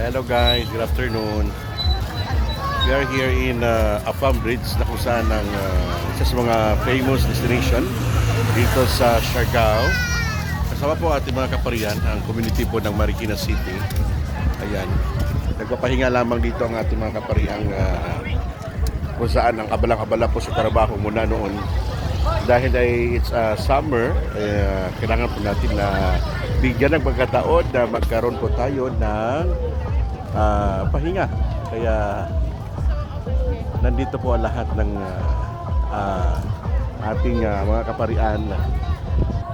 Hello guys, good afternoon. We are here in Afam Bridge na kung saan ang isa sa mga famous destination dito sa Siargao. Kasama po ating mga kaparian, ang community po ng Marikina City. Ayan, nagpapahinga lamang dito ang ating mga kapariang kung saan ang kabalang-kabala po sa trabaho muna noon. Dahil ay it's summer, kailangan po natin na bigyan ng pagkataon na magkaroon po tayo ng pahinga. Kaya nandito po ang lahat ng ating mga kaparian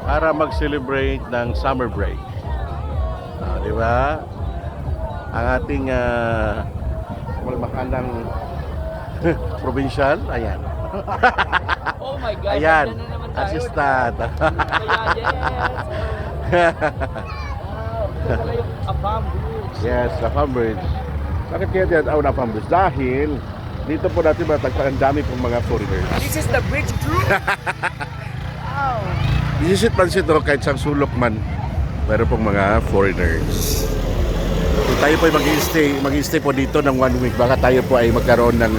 para mag-celebrate ng summer break. Di ba? Ang ating malmakanang provincial, ayan. Oh my God, Ayan, na naman tayo. assistant. Yes. Wow, pala yung Afam Bridge. Yes, Afam Bridge. Bakit kaya tinatawag na Afam Bridge? Dahil dito po natin matagpuan ang dami pong mga foreigners. This is the bridge crew. Wow. Isisit man sito kahit sa sulok man, meron pong mga foreigners. Kung tayo po ay mag-i-stay po dito ng 1 week, baka tayo po ay magkaroon ng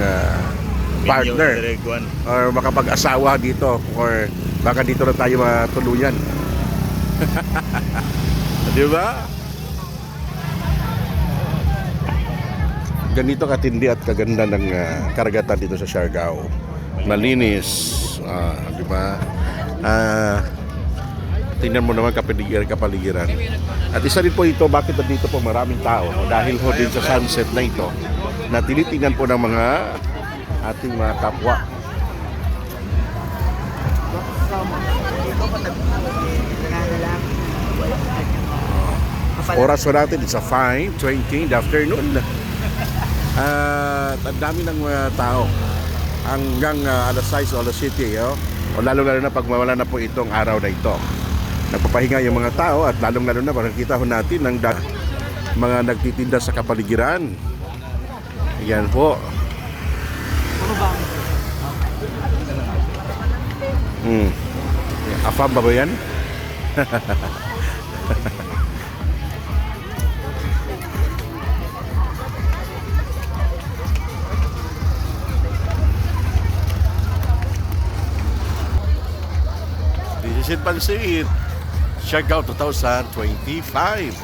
partner or makapag-asawa dito or baka dito na tayo matuluyan. Di ba? Ganito katindi at kaganda ng karagatan dito sa Siargao. Malinis, di ba? Tingnan mo naman kapaligiran. At isa rin po ito, bakit dito po maraming tao? Dahil ho din sa sunset na ito, na tinitingnan po ng mga ating mga kapwa. Oras po natin, it's a 5:20 in the afternoon. At ang dami ng mga tao hanggang alas 6 o alas 7, o lalo-lalo na pag mawala na po itong araw na ito. Nagpapahinga yung mga tao at lalong-lalo na makikita ho natin ng mga nagtitinda sa kapaligiran. Yan po. Afam ba yan? This is it, Pansit. Siargao 2025.